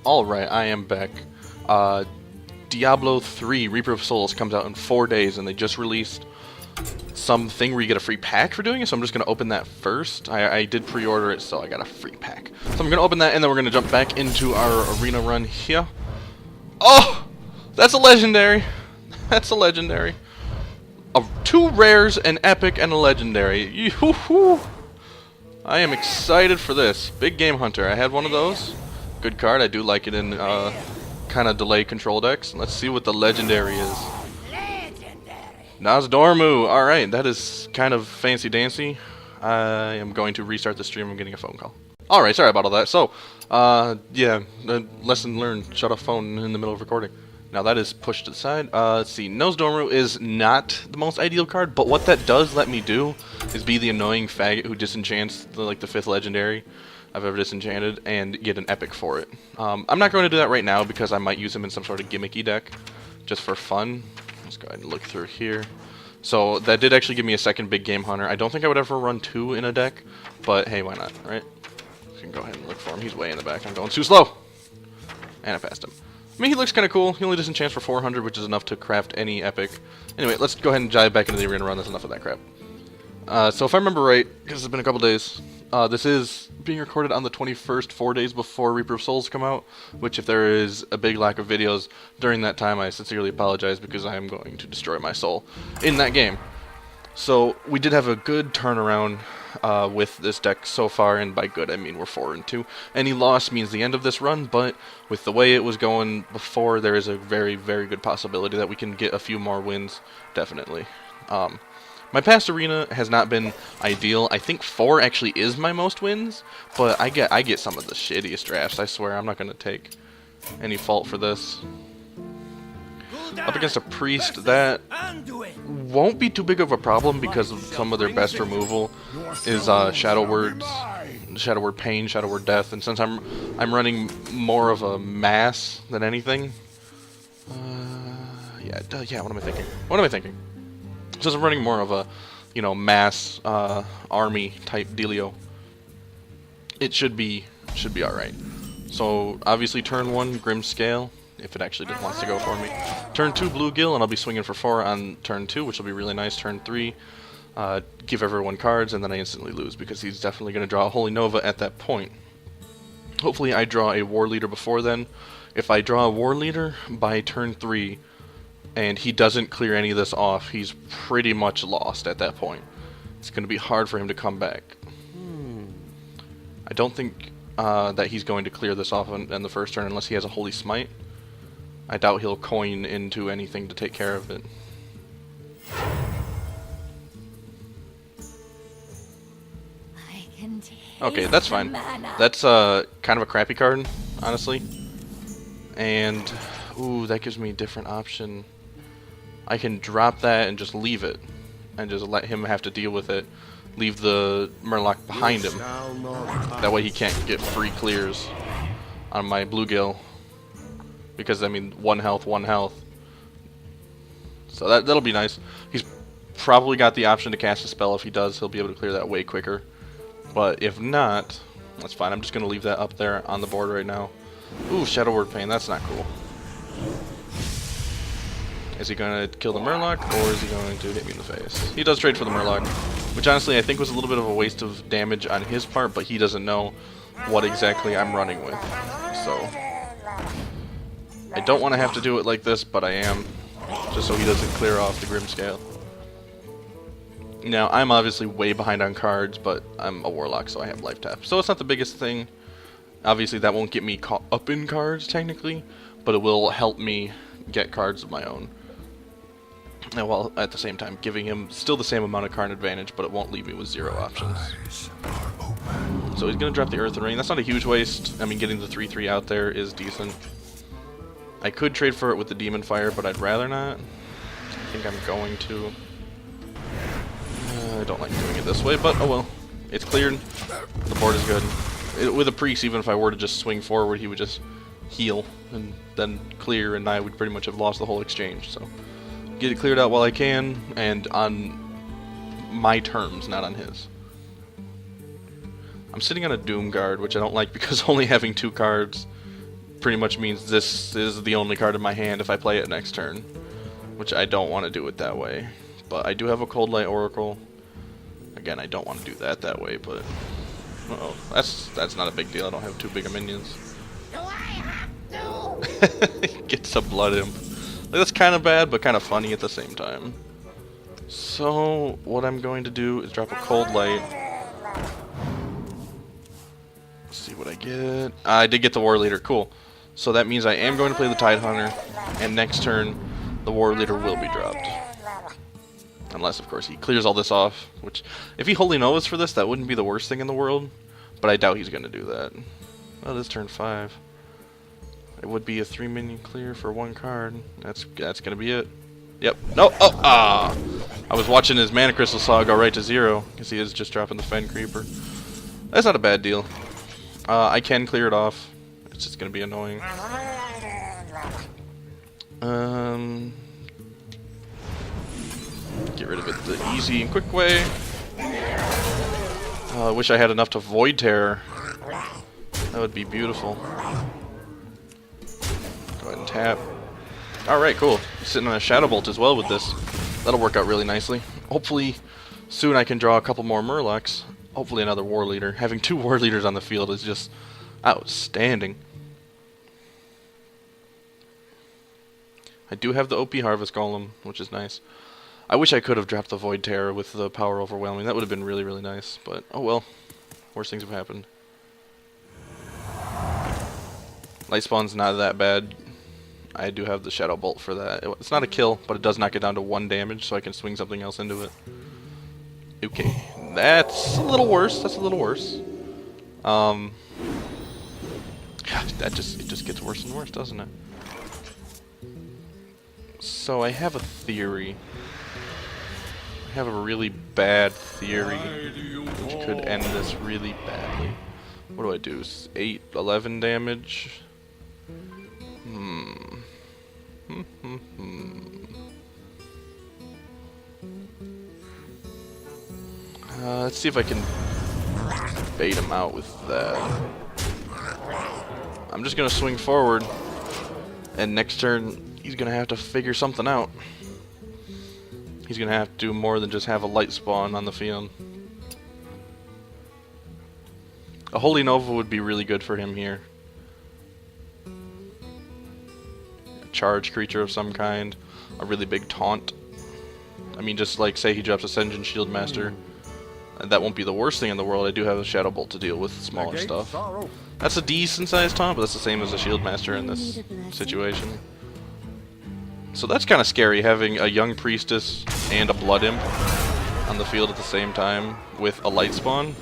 Alright, I am back. Diablo 3 Reaper of Souls comes out in 4 days, and they just released something where you get a free pack for doing it, so I'm just going to open that first. I did pre-order it, so I got a free pack. So I'm going to open that, and then we're going to jump back into our arena run here. Oh! That's a legendary! That's a legendary. 2 rares, an epic, and a legendary. Yoo-hoo-hoo! I am excited for this. Big Game Hunter. I had one of those. Good card. I do like it in kind of delay control decks. Let's see what the legendary is. Nosdormu. Alright, that is kind of fancy-dancy. I am going to restart the stream. I'm getting a phone call. Alright, sorry about all that. So, yeah, lesson learned. Shut off phone in the middle of recording. Now that is pushed to the side. Let's see. Nosdormu is not the most ideal card, but what that does let me do is be the annoying faggot who disenchants the 5th legendary I've ever disenchanted and get an epic for it. I'm not going to do that right now because I might use him in some sort of gimmicky deck just for fun. Let's go ahead and look through here. So that did actually give me a second Big Game Hunter. I don't think I would ever run 2 in a deck, but hey, why not, right? You can go ahead and look for him. He's way in the back. I'm going too slow. And I passed him. I mean, he looks kind of cool. He only disenchants for 400, which is enough to craft any epic. Anyway, let's go ahead and dive back into the arena run. That's enough of that crap. So if I remember right, because it's been a couple days, this is being recorded on the 21st, 4 days before Reaper of Souls come out, which if there is a big lack of videos during that time, I sincerely apologize because I am going to destroy my soul in that game. So we did have a good turnaround with this deck so far, and by good I mean we're 4-2. Any loss means the end of this run, but with the way it was going before, there is a very, very good possibility that we can get a few more wins, definitely. My past arena has not been ideal. I think 4 actually is my most wins, but I get some of the shittiest drafts. I swear, I'm not going to take any fault for this. Up against a priest, that won't be too big of a problem because of some of their best removal is Shadow Word Pain, Shadow Word Death, and since I'm running more of a mass than anything, yeah, what am I thinking? What am I thinking? Since I'm running more of a, mass army type dealio, it should be all right. So obviously turn 1 Grim Scale, if it actually wants to go for me. Turn 2 Bluegill, and I'll be swinging for 4 on turn 2, which will be really nice. Turn 3, give everyone cards, and then I instantly lose because he's definitely going to draw a Holy Nova at that point. Hopefully I draw a War Leader before then. If I draw a War Leader by turn 3, and he doesn't clear any of this off, he's pretty much lost at that point. It's going to be hard for him to come back. I don't think that he's going to clear this off on the first turn unless he has a Holy Smite. I doubt he'll coin into anything to take care of it. Okay, that's fine. That's kind of a crappy card, honestly. And, ooh, that gives me a different option. I can drop that and just leave it, and just let him have to deal with it. Leave the Murloc behind him. That way he can't get free clears on my Bluegill. Because, I mean, 1 health, 1 health. So that'll be nice. He's probably got the option to cast a spell. If he does, he'll be able to clear that way quicker. But if not, that's fine. I'm just going to leave that up there on the board right now. Ooh, Shadow Word Pain. That's not cool. Is he going to kill the Murloc, or is he going to hit me in the face? He does trade for the Murloc, which honestly I think was a little bit of a waste of damage on his part, but he doesn't know what exactly I'm running with. So I don't want to have to do it like this, but I am, just so he doesn't clear off the Grim Scale. Now, I'm obviously way behind on cards, but I'm a Warlock, so I have life tap. So it's not the biggest thing. Obviously, that won't get me caught up in cards, technically, but it will help me get cards of my own. And while at the same time giving him still the same amount of card advantage, but it won't leave me with 0 options. So he's going to drop the Earthen Ring. That's not a huge waste. I mean, getting the 3/3 out there is decent. I could trade for it with the Demon Fire, but I'd rather not. I think I'm going to. I don't like doing it this way, but oh well. It's cleared. The board is good. With a priest, even if I were to just swing forward, he would just heal and then clear, and I would pretty much have lost the whole exchange. So get it cleared out while I can, and on my terms, not on his. I'm sitting on a Doom Guard, which I don't like because only having 2 cards pretty much means this is the only card in my hand if I play it next turn, which I don't want to do it that way. But I do have a Cold Light Oracle. Again, I don't want to do that way, but uh-oh, that's not a big deal. I don't have too big of minions. Do I have to? Gets a Blood Imp. Like, that's kind of bad, but kind of funny at the same time. So what I'm going to do is drop a Cold Light. Let's see what I get. I did get the War Leader. Cool. So that means I am going to play the Tide Hunter, and next turn the War Leader will be dropped. Unless, of course, he clears all this off. Which, if he Holy Novas for this, that wouldn't be the worst thing in the world. But I doubt he's going to do that. Oh, this turn 5. It would be a 3-minion clear for 1 card. That's going to be it. Yep. No. Oh, ah! I was watching his Mana Crystal Saw go right to 0. Because he is just dropping the Fen Creeper. That's not a bad deal. I can clear it off. It's just going to be annoying. Get rid of it the easy and quick way. I wish I had enough to Void Terror. That would be beautiful. Go ahead and tap. Alright, cool. Sitting on a Shadow Bolt as well with this. That'll work out really nicely. Hopefully, soon I can draw a couple more Murlocs. Hopefully another War Leader. Having 2 War Leaders on the field is just outstanding. I do have the OP Harvest Golem, which is nice. I wish I could have dropped the Void Terror with the Power Overwhelming. That would have been really, really nice. But, oh well. Worst things have happened. Light Spawn's not that bad. I do have the Shadow Bolt for that. It's not a kill, but it does knock it down to 1 damage, so I can swing something else into it. Okay. That's a little worse. That's a little worse. Gosh, it just gets worse and worse, doesn't it? So I have a theory. I have a really bad theory which could end this really badly. What do I do? 8, 11 damage? Let's see if I can bait him out with that. I'm just gonna swing forward, and next turn he's gonna have to figure something out. He's gonna have to do more than just have a light spawn on the field. A Holy Nova would be really good for him here. A charge creature of some kind. A really big taunt. I mean, just like say he drops Ascension Shield Master. That won't be the worst thing in the world. I do have a Shadow Bolt to deal with smaller stuff. That's a decent sized taunt, but that's the same as a Shield Master in this situation. So that's kind of scary, having a Young Priestess and a Blood Imp on the field at the same time with a Light Spawn.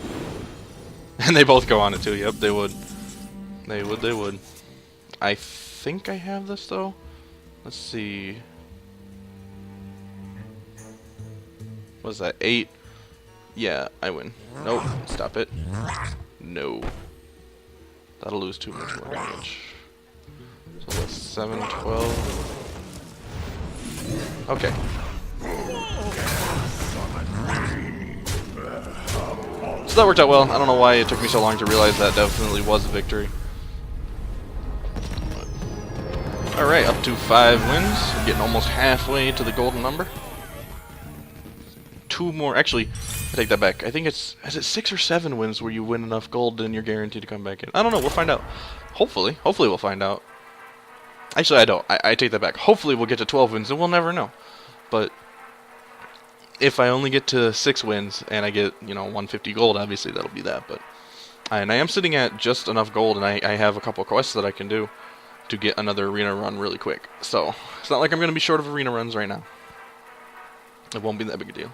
And they both go on it too, yep, they would. They would. I think I have this though. Let's see. What's that, 8? Yeah, I win. Nope, stop it. No. That'll lose too much more damage. So that's 7, 12. Okay. So that worked out well. I don't know why it took me so long to realize that definitely was a victory. Alright, up to 5 wins. We're getting almost halfway to the golden number. 2 more. Actually, I take that back. I think is it 6 or 7 wins where you win enough gold and you're guaranteed to come back in? I don't know. We'll find out. Hopefully we'll find out. Actually, I don't. I take that back. Hopefully we'll get to 12 wins and we'll never know. But if I only get to 6 wins and I get, 150 gold, obviously that'll be that. But and I am sitting at just enough gold, and I have a couple of quests that I can do to get another arena run really quick. So it's not like I'm going to be short of arena runs right now. It won't be that big a deal.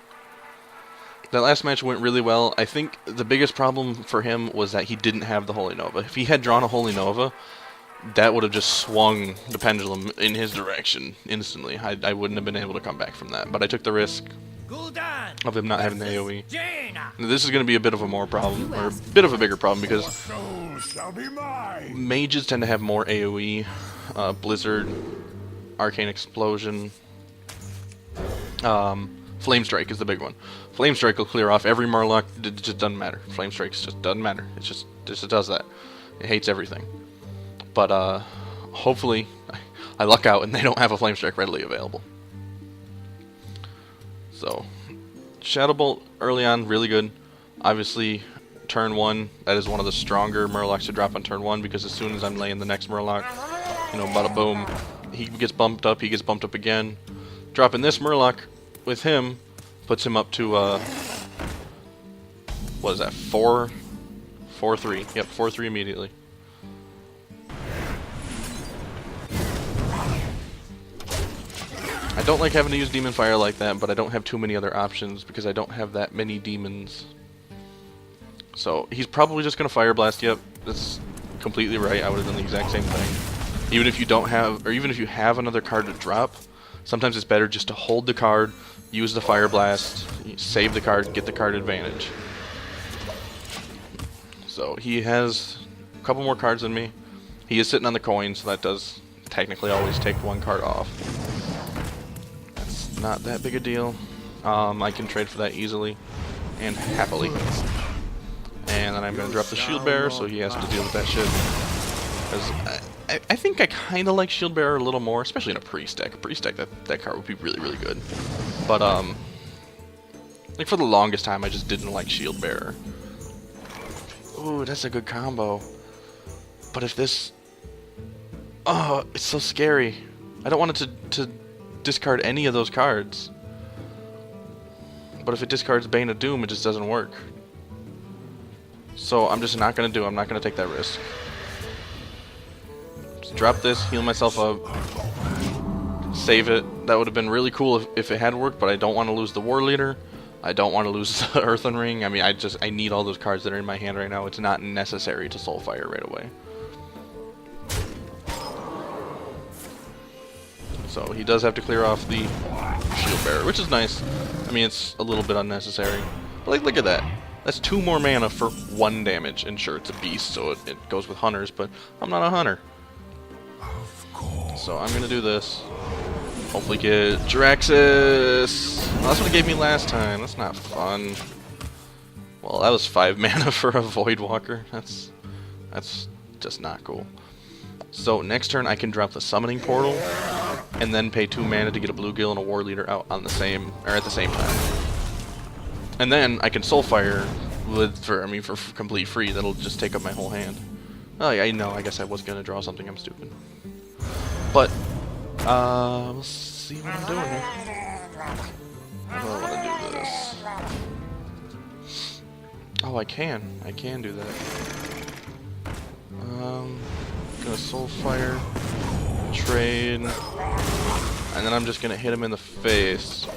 That last match went really well. I think the biggest problem for him was that he didn't have the Holy Nova. If he had drawn a Holy Nova, that would have just swung the pendulum in his direction instantly. I wouldn't have been able to come back from that. But I took the risk of him not having the AoE. This is going to be a bit of a bit of a bigger problem, because mages tend to have more AoE. Blizzard, Arcane Explosion, Flame Strike is the big one. Flame Strike will clear off every Murloc. It just doesn't matter. Flame Strike just doesn't matter. It just does that. It hates everything. But hopefully I luck out and they don't have a Flame Strike readily available. So Shadow Bolt early on, really good. Obviously, turn 1, that is one of the stronger Murlocs to drop on turn 1, because as soon as I'm laying the next Murloc, you know, bada boom, he gets bumped up again. Dropping this Murloc with him puts him up to, what is that, 4-3. Yep, 4-3 immediately. I don't like having to use Demon Fire like that, but I don't have too many other options because I don't have that many demons. So he's probably just going to Fire Blast. Yep, that's completely right. I would have done the exact same thing. Even if you don't have, or even if you have another card to drop, sometimes it's better just to hold the card, use the Fire Blast, save the card, get the card advantage. So he has a couple more cards than me. He is sitting on the coin, so that does technically always take one card off. That's not that big a deal. I can trade for that easily and happily. And then I'm going to drop the Shield Bearer, so he has to deal with that shit. Because I think I kind of like Shield Bearer a little more, especially in a Priest deck. A Priest deck, that card would be really, really good. But, like for the longest time, I just didn't like Shield Bearer. Ooh, that's a good combo. But if this... Oh, it's so scary. I don't want it to discard any of those cards. But if it discards Bane of Doom, it just doesn't work. So I'm just not going to do it. I'm not going to take that risk. Just drop this, heal myself up, save it. That would have been really cool if it had worked, but I don't want to lose the War Leader. I don't want to lose the Earthen Ring. I mean, I need all those cards that are in my hand right now. It's not necessary to Soulfire right away. So he does have to clear off the Shield Bearer, which is nice. I mean, it's a little bit unnecessary. But like, look at that. That's 2 more mana for 1 damage. And sure, it's a beast, so it goes with hunters, but I'm not a hunter. So I'm going to do this. Hopefully get Jiraxxus. Well, that's what it gave me last time. That's not fun. Well, that was 5 mana for a Voidwalker. That's just not cool. So next turn I can drop the Summoning Portal, and then pay 2 mana to get a Bluegill and a War Leader out on the same, or at the same time. And then I can Soulfire for complete free. That'll just take up my whole hand. Oh yeah, I know. I guess I was gonna draw something. I'm stupid. But we'll see what I'm doing here. I don't want to do this. Oh, I can do that. Gonna Soulfire, trade, and then I'm just gonna hit him in the face.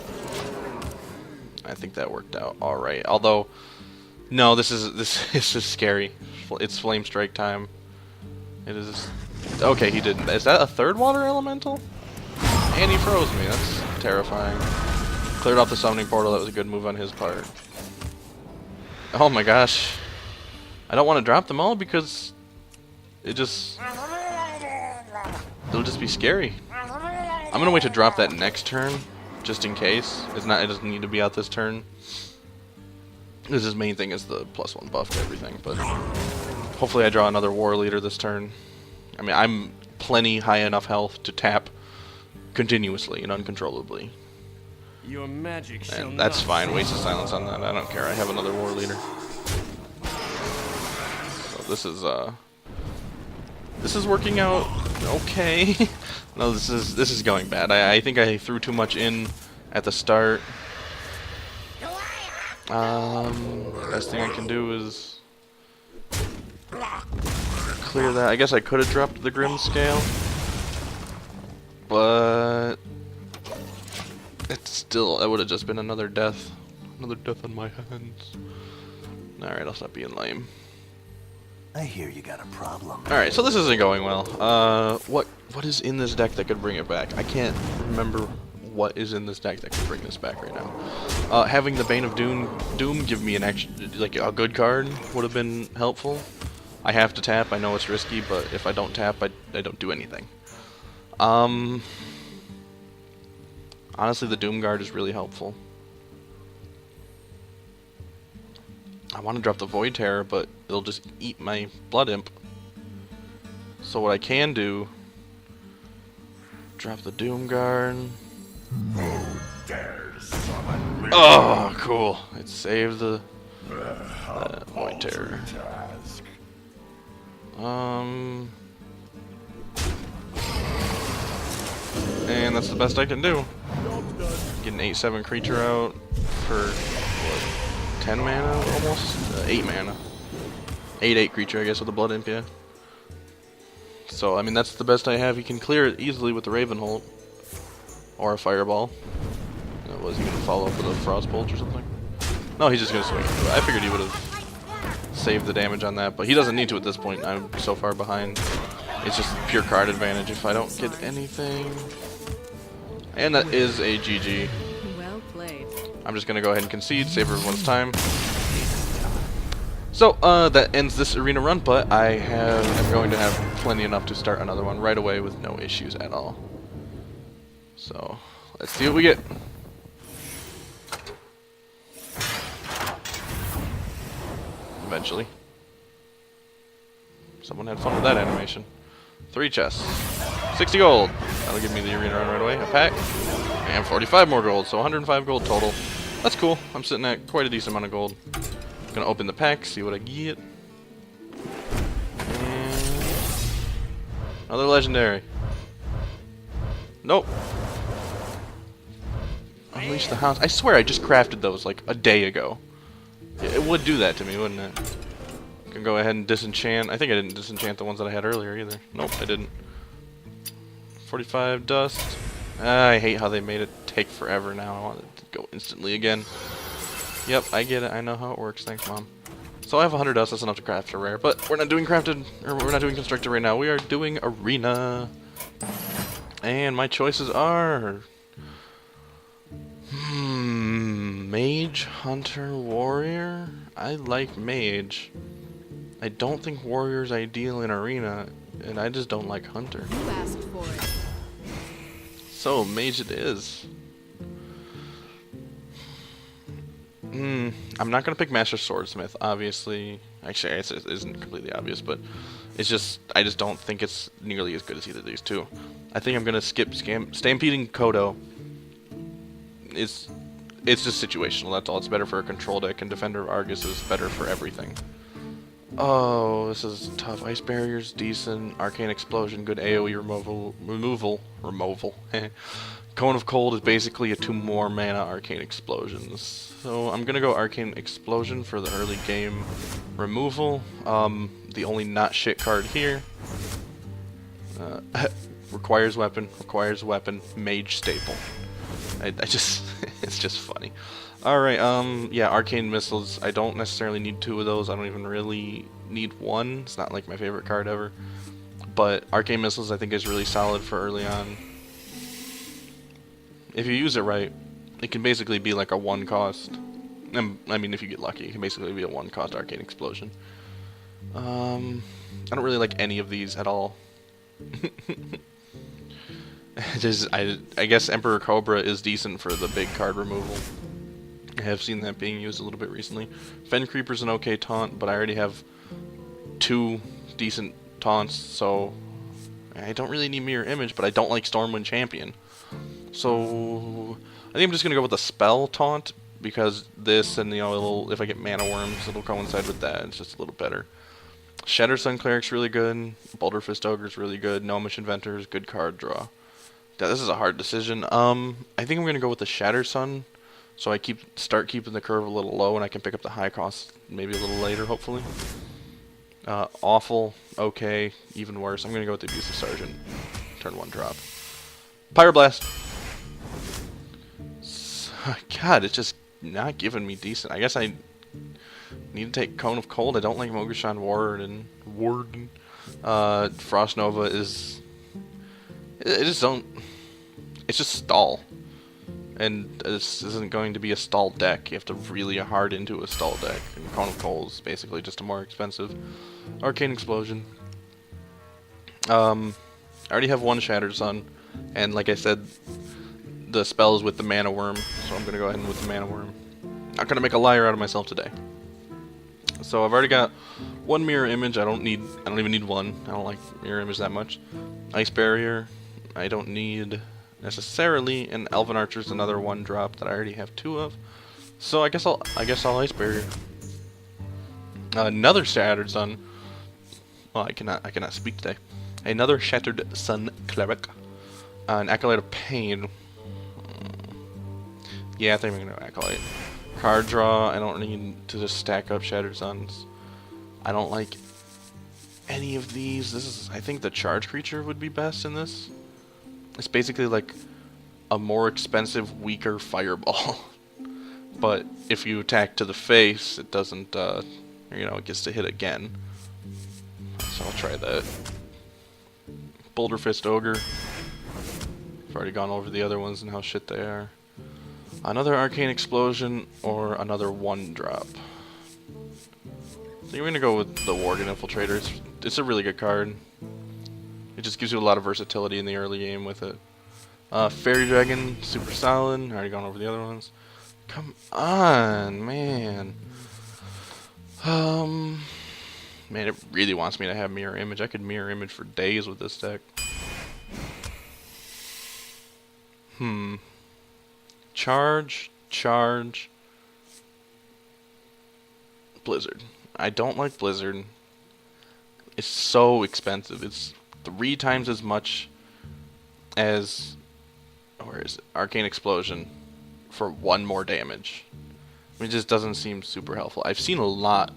I think that worked out all right. Although, no, this is scary. It's Flame Strike time. It is. Okay, he didn't. Is that a 3rd Water Elemental? And he froze me. That's terrifying. Cleared off the Summoning Portal. That was a good move on his part. Oh my gosh. I don't want to drop them all because it'll just be scary. I'm gonna wait to drop that next turn, just in case. It doesn't need to be out this turn. His main thing is the +1 buff to everything, but hopefully I draw another War Leader this turn. I mean, I'm plenty high enough health to tap continuously and uncontrollably. Your magic shall And that's not fine. Waste of silence on that. I don't care. I have another War Leader. So this is working out okay. No, this is going bad. I think I threw too much in at the start. Best thing I can do is clear that. I guess I could have dropped the Grim Scale, but that would have just been another death on my hands. All right, I'll stop being lame. I hear you got a problem. Alright, so this isn't going well. What is in this deck that could bring it back? I can't remember what is in this deck that could bring this back right now. Having the Bane of Doom give me a good card would have been helpful. I have to tap. I know it's risky, but if I don't tap, I don't do anything. Honestly, the Doom Guard is really helpful. I want to drop the Void Terror, but it'll just eat my Blood Imp. So what I can do, drop the Doom Guard. Oh, cool. It saved the Void Terror. And that's the best I can do. Get an 8/7 creature out for what, 10 mana almost? 8 mana. 8/8 creature, I guess, with the Blood Imp, yeah. So, I mean, that's the best I have. He can clear it easily with the Ravenholt. Or a Fireball. Was he going to follow up with a Frostbolt or something? No, he's just going to swing into it. I figured he would have saved the damage on that, but he doesn't need to at this point. I'm so far behind. It's just pure card advantage if I don't get anything. And that is a GG. Well played. I'm just going to go ahead and concede, save everyone's time. So, that ends this arena run, but I'm going to have plenty enough to start another one right away with no issues at all. So, let's see what we get. Eventually. Someone had fun with that animation. 3 chests. 60 gold. That'll give me the arena run right away. A pack. And 45 more gold, so 105 gold total. That's cool. I'm sitting at quite a decent amount of gold. Gonna open the pack, see what I get. And another legendary. Nope. Unleash the House. I swear I just crafted those like a day ago. It would do that to me, wouldn't it? Can go ahead and disenchant. I think I didn't disenchant the ones that I had earlier either. Nope, I didn't. 45 dust. I hate how they made it take forever now. I want it to go instantly again. Yep, I get it. I know how it works. Thanks, Mom. So I have 100 dust. That's enough to craft a rare. But we're not doing crafted, or we're not doing constructed right now. We are doing arena. And my choices are... Mage, Hunter, Warrior? I like Mage. I don't think Warrior's ideal in Arena, and I just don't like Hunter. You asked for it. So, Mage it is. I'm not going to pick Master Swordsmith, obviously. Actually, it isn't completely obvious, but it's just, I just don't think it's nearly as good as either of these two. I think I'm going to skip Stampeding Kodo. It's just situational, that's all. It's better for a control deck, and Defender of Argus is better for everything. Oh, this is tough. Ice Barrier's decent. Arcane Explosion, good AoE removal. Cone of Cold is basically a 2 more mana Arcane Explosions. So I'm gonna go Arcane Explosion for the early game removal. The only not shit card here. Requires weapon, Mage staple. I just, it's just funny. Alright, yeah, Arcane Missiles, I don't necessarily need 2 of those, I don't even really need 1, it's not like my favorite card ever. But Arcane Missiles I think is really solid for early on. If you use it right, it can basically be like a 1 cost. I mean, if you get lucky, it can basically be a 1 cost Arcane Explosion. I don't really like any of these at all. I guess Emperor Cobra is decent for the big card removal. I have seen that being used a little bit recently. Fen Creeper's an okay taunt, but I already have 2 decent taunts, so I don't really need Mirror Image, but I don't like Stormwind Champion. So I think I'm just gonna go with a spell taunt, because this and, you know, if I get Mana Worms, it'll coincide with that. It's just a little better. Shatter Sun Cleric's really good. Boulder Fist Ogre's really good. Gnomish Inventor's good card draw. Yeah, this is a hard decision. I think I'm gonna go with the Shatter Sun, so I start keeping the curve a little low, and I can pick up the high cost maybe a little later, hopefully. Awful, okay, even worse. I'm gonna go with the Abusive Sergeant. Turn 1 drop. Pyroblast. God, it's just not giving me decent. I guess I need to take Cone of Cold. I don't like Mogushan Warden. Frost Nova is... It just don't... It's just stall. And this isn't going to be a stall deck. You have to really hard into a stall deck. And Cone of Cold is basically just a more expensive Arcane Explosion. I already have 1 Shattered Sun. And like I said, the spell is with the Mana Worm. So I'm going to go ahead and with the Mana Worm. Not going to make a liar out of myself today. So I've already got one mirror image. I don't even need one. I don't like mirror image that much. Ice barrier. I don't need necessarily. And Elven Archer's another one drop that I already have 2 of. So I guess I'll ice barrier. Another Shattered Sun. Well, I cannot speak today. Another Shattered Sun Cleric. An Acolyte of Pain. Yeah, I think I'm gonna Acolyte. Card draw. I don't need to just stack up Shattered Suns. I don't like any of these. I think the Charge Creature would be best in this. It's basically like a more expensive, weaker Fireball. But if you attack to the face, it doesn't, it gets to hit again. So I'll try that. Boulder Fist Ogre. I've already gone over the other ones and how shit they are. Another Arcane Explosion or another 1-drop. So you're gonna go with the Worgen Infiltrator. It's a really good card. It just gives you a lot of versatility in the early game with it. Fairy Dragon, super solid. I already gone over the other ones. Come on, man. Man, it really wants me to have Mirror Image. I could Mirror Image for days with this deck. Charge. Blizzard. I don't like Blizzard. It's so expensive. It's 3 times as much as, where is it? Arcane Explosion for 1 more damage. It just doesn't seem super helpful. I've seen a lot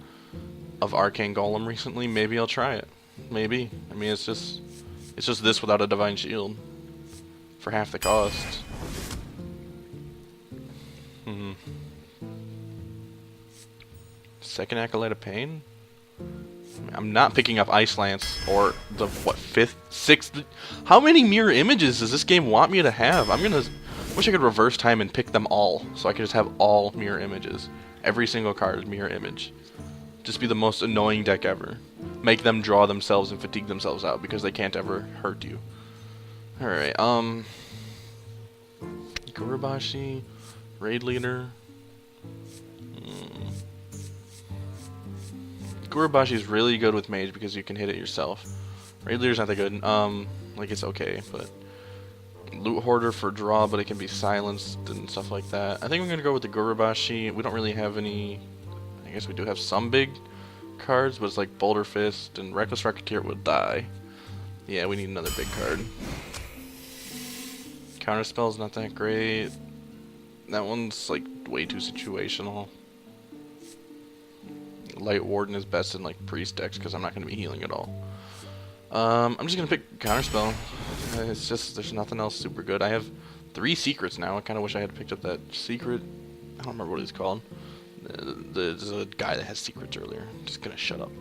of Arcane Golem recently. Maybe I'll try it. Maybe. I mean, it's just this without a Divine Shield for half the cost. Second Acolyte of Pain? I'm not picking up Ice Lance or the, 5th, 6th... How many mirror images does this game want me to have? Wish I could reverse time and pick them all, so I could just have all mirror images. Every single card is mirror image. Just be the most annoying deck ever. Make them draw themselves and fatigue themselves out because they can't ever hurt you. Alright, Gurubashi, Raid Leader. Gurubashi's really good with Mage because you can hit it yourself. Raid Leader's not that good. It's okay, but Loot Hoarder for draw, but it can be silenced and stuff like that. I think I'm gonna go with the Gurubashi. We don't really have any. I guess we do have some big cards, but it's like Boulder Fist and Reckless Racketeer would die. Yeah, we need another big card. Counterspell's not that great. That one's like way too situational. Light Warden is best in like priest decks because I'm not going to be healing at all. I'm just going to pick Counterspell. It's just, there's nothing else super good. I have 3 secrets now. I kind of wish I had picked up that secret. I don't remember what it's called. There's a guy that has secrets earlier. I'm just going to shut up.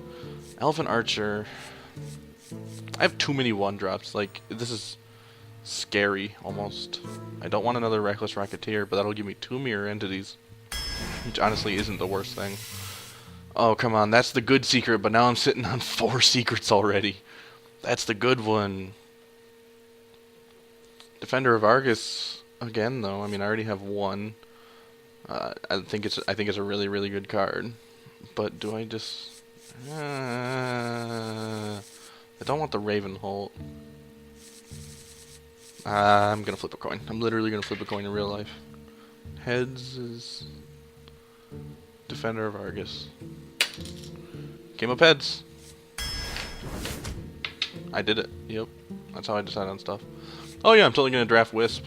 Elven Archer. I have too many 1-drops. Like, this is scary almost. I don't want another Reckless Racketeer, but that'll give me 2 mirror entities. Which honestly isn't the worst thing. Oh, come on, that's the good secret, but now I'm sitting on 4 secrets already. That's the good one. Defender of Argus, again, though. I mean, I already have 1. I think it's a really, really good card. But do I just... I don't want the Ravenholt. I'm gonna flip a coin. I'm literally gonna flip a coin in real life. Heads is... Defender of Argus. Game of heads. I did it. Yep. That's how I decide on stuff. Oh yeah, I'm totally gonna draft Wisp.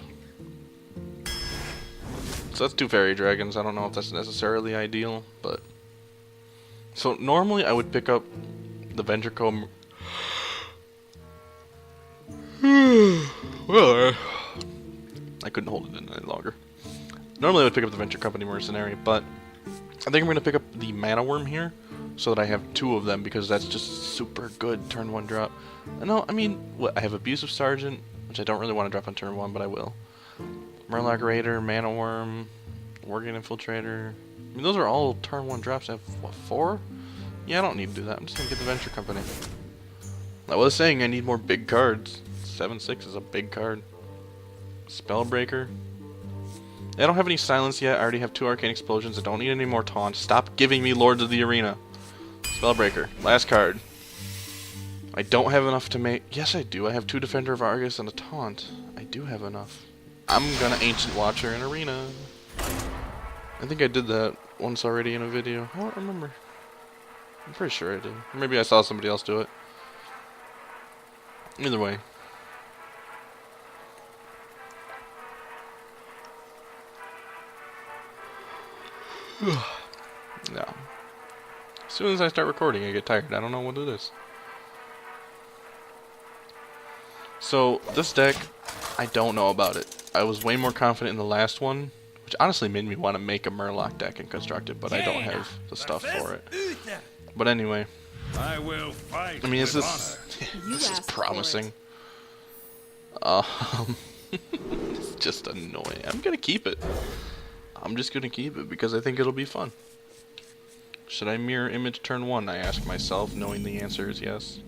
So that's 2 Fairy Dragons. I don't know if that's necessarily ideal, but... So normally I would pick up the Ventrico... Well, I couldn't hold it in any longer. Normally I would pick up the Venture Company Mercenary, but... I think I'm going to pick up the Mana Worm here, so that I have 2 of them, because that's just super good turn 1 drop. No, I mean, what, I have Abusive Sergeant, which I don't really want to drop on turn 1, but I will. Murloc Raider, Mana Worm, Worgen Infiltrator. I mean, those are all turn 1 drops. I have, what, 4? Yeah, I don't need to do that. I'm just going to get the Venture Company. I was saying I need more big cards. 7/6 is a big card. Spellbreaker. I don't have any silence yet. I already have 2 Arcane Explosions. I don't need any more taunts. Stop giving me Lords of the Arena. Spellbreaker. Last card. I don't have enough to make... Yes, I do. I have 2 Defender of Argus and a Taunt. I do have enough. I'm gonna Ancient Watcher in Arena. I think I did that once already in a video. I don't remember. I'm pretty sure I did. Maybe I saw somebody else do it. Either way. No. As soon as I start recording, I get tired. I don't know what it is. So, this deck, I don't know about it. I was way more confident in the last one, which honestly made me want to make a Murloc deck and construct it, but I don't have the stuff for it. But anyway. I will fight. I mean, this is asked for promising. It's just annoying. I'm gonna keep it. I'm just gonna keep it because I think it'll be fun. Should I mirror image turn 1? I ask myself, knowing the answer is yes.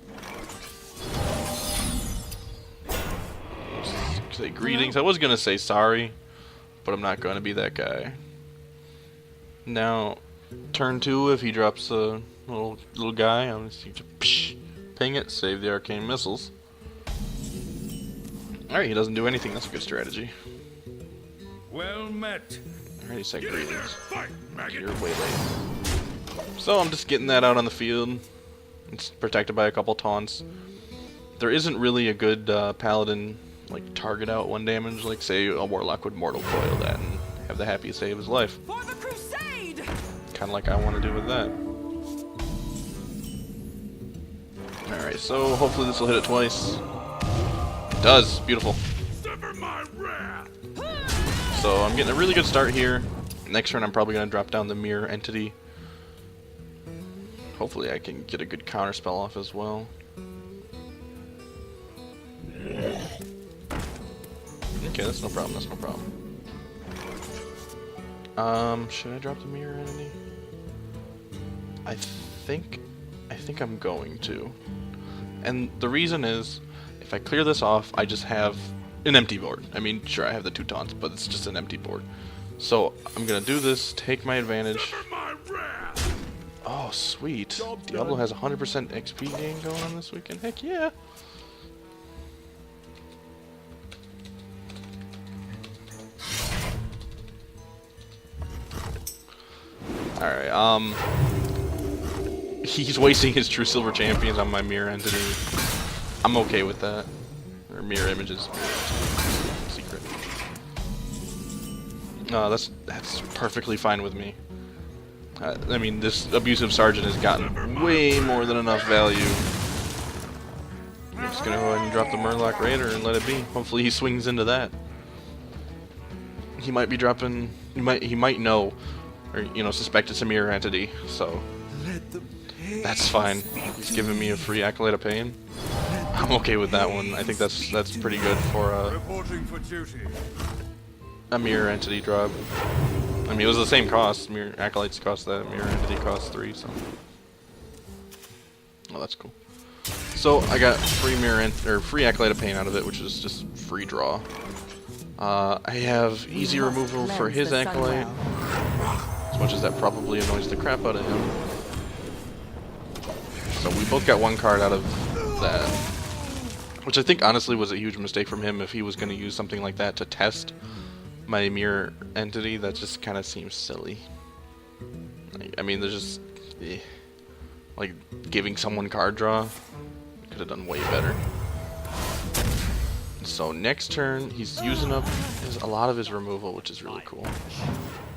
Say greetings. I was gonna say sorry, but I'm not gonna be that guy. Now, turn 2, if he drops a little guy, I'm just going to ping it, save the arcane missiles. Alright, he doesn't do anything. That's a good strategy. Well met. Alright, he said greetings. You're way late. So I'm just getting that out on the field. It's protected by a couple taunts. There isn't really a good paladin like target out 1 damage, like say a warlock would mortal coil that and have the happiest day of his life. For the crusade! Kind of like I want to do with that. Alright, so hopefully this will hit it twice. It does. Beautiful. So I'm getting a really good start here. Next turn I'm probably going to drop down the mirror entity. Hopefully I can get a good counter spell off as well. Okay, that's no problem, that's no problem. Should I drop the mirror entity? I think I'm going to. And the reason is, if I clear this off, I just have an empty board. I mean, sure, I have the 2 taunts, but it's just an empty board. So, I'm gonna do this, take my advantage. Oh, sweet. Diablo has 100% XP gain going on this weekend. Heck yeah. Alright, he's wasting his True Silver Champions on my mirror entity. I'm okay with that. Or mirror images. Secret. No, that's perfectly fine with me. I mean, this abusive sergeant has gotten way more than enough value. I'm just gonna go ahead and drop the Murloc Raider and let it be. Hopefully he swings into that. He might be dropping... He might know, or, you know, suspect it's a mirror entity, so... That's fine. He's giving me a free Acolyte of Pain. I'm okay with that one. I think that's pretty good for a mirror entity drop. I mean, it was the same cost. Mirror Acolytes cost that. Mirror entity costs 3, so... Oh, that's cool. So, I got free Acolyte of Pain out of it, which is just free draw. I have easy removal for his Acolyte. As much as that probably annoys the crap out of him. So we both got 1 card out of that. Which I think honestly was a huge mistake from him if he was going to use something like that to test my mirror entity. That just kind of seems silly. I mean, there's just... like, giving someone card draw. Could have done way better. So next turn, he's using up a lot of his removal, which is really cool.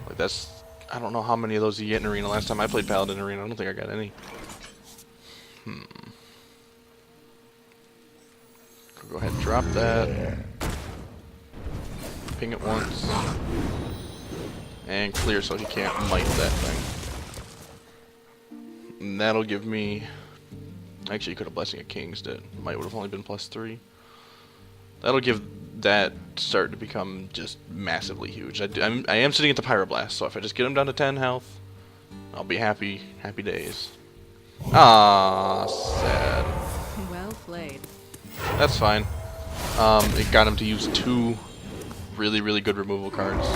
Like that's... I don't know how many of those you get in Arena. Last time I played Paladin Arena, I don't think I got any. Go ahead and drop that. Ping it once. And clear so he can't might that thing. And that'll give me... Actually, you could have Blessing of Kings did. Might would have only been +3. That'll give that start to become just massively huge. I am sitting at the Pyroblast, so if I just get him down to 10 health, I'll be happy days. Ah, sad. Well played. That's fine. It got him to use 2 really, really good removal cards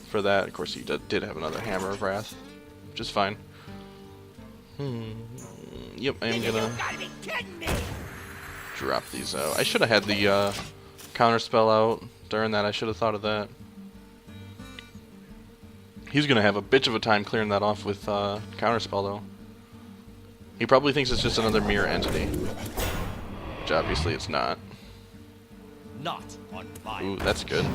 for that. Of course, he did have another Hammer of Wrath, which is fine. Yep, I am You gonna gotta be kidding me! drop these out. I should have had the counter spell out during that. I should have thought of that. He's gonna have a bitch of a time clearing that off with counter spell though. He probably thinks it's just another mirror entity, which obviously it's not. Not on fire. Ooh, that's good.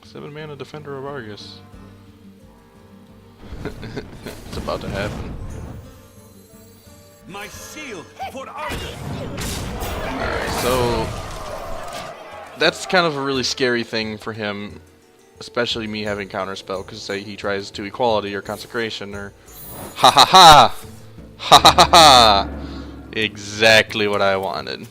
7 mana Defender of Argus. It's about to happen. My shield for Argus. Alright, so that's kind of a really scary thing for him, especially me having counterspell, because say he tries to equality or consecration or ha ha ha ha ha ha ha, exactly what I wanted.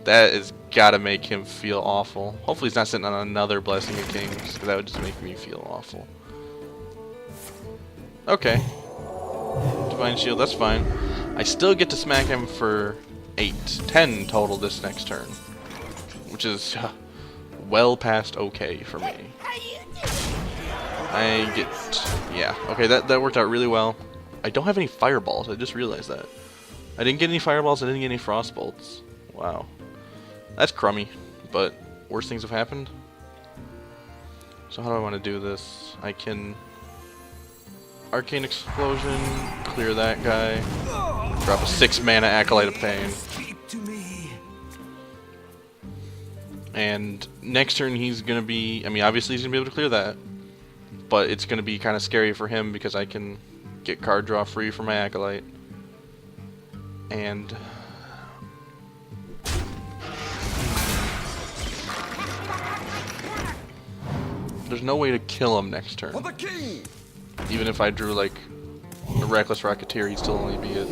That has got to make him feel awful. Hopefully he's not sitting on another Blessing of Kings, because that would just make me feel awful. Okay. Divine Shield, that's fine. I still get to smack him for 8, 10 total this next turn, which is well past okay for me. I get, yeah, okay, that worked out really well. I don't have any fireballs, I just realized that. I didn't get any fireballs, I didn't get any frost bolts. Wow. That's crummy, but worse things have happened. So how do I want to do this? I can Arcane Explosion, clear that guy, drop a 6 mana Acolyte of Pain. And next turn he's going to be, I mean obviously he's going to be able to clear that, but it's going to be kind of scary for him because I can get card draw free for my Acolyte. And there's no way to kill him next turn. Even if I drew like a Reckless Rocketeer, he'd still only be at...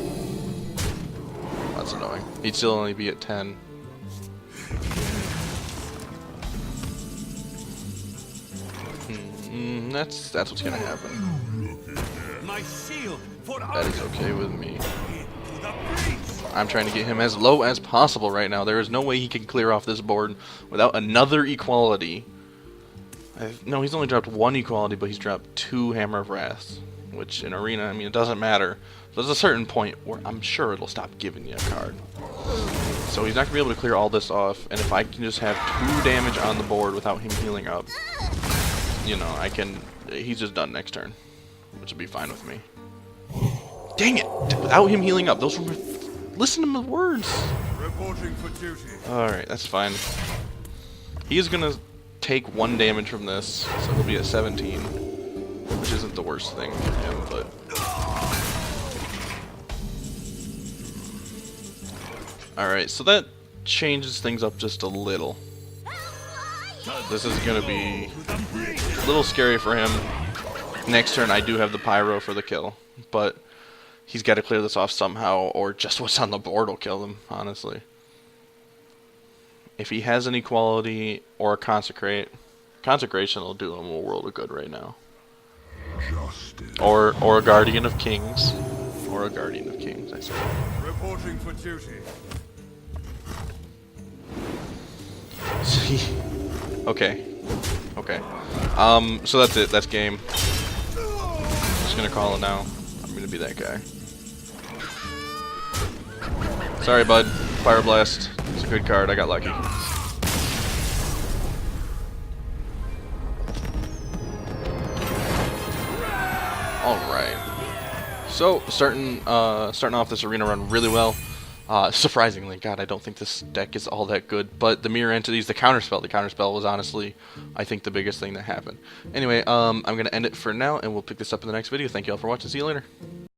That's annoying. He'd still only be at 10. That's what's gonna happen. That is okay with me. I'm trying to get him as low as possible right now. There is no way he can clear off this board without another equality. No, he's only dropped 1 equality, but he's dropped 2 Hammer of Wrath, which in Arena, I mean, it doesn't matter. There's a certain point where I'm sure it'll stop giving you a card. So he's not going to be able to clear all this off, and if I can just have 2 damage on the board without him healing up, you know, I can... He's just done next turn, which will be fine with me. Dang it! Without him healing up, those were... Listen to the words! Reporting for duty. Alright, that's fine. He is going to take 1 damage from this, so he'll be at 17, which isn't the worst thing for him, but... Alright, so that changes things up just a little. This is going to be a little scary for him. Next turn I do have the Pyro for the kill, but he's got to clear this off somehow, or just what's on the board will kill him, honestly. If he has an equality or a consecration will do him a world of good right now. Or a Guardian of Kings. Or a Guardian of Kings, I say. Reporting for duty. Okay. Okay. So that's it. That's game. I'm just gonna call it now. I'm gonna be that guy. Sorry, bud. Fire Blast. It's a good card. I got lucky. Alright. So, starting off this arena run really well. Surprisingly, God, I don't think this deck is all that good, but the mirror entities, the counterspell was honestly, I think, the biggest thing that happened. Anyway, I'm going to end it for now, and we'll pick this up in the next video. Thank you all for watching. See you later.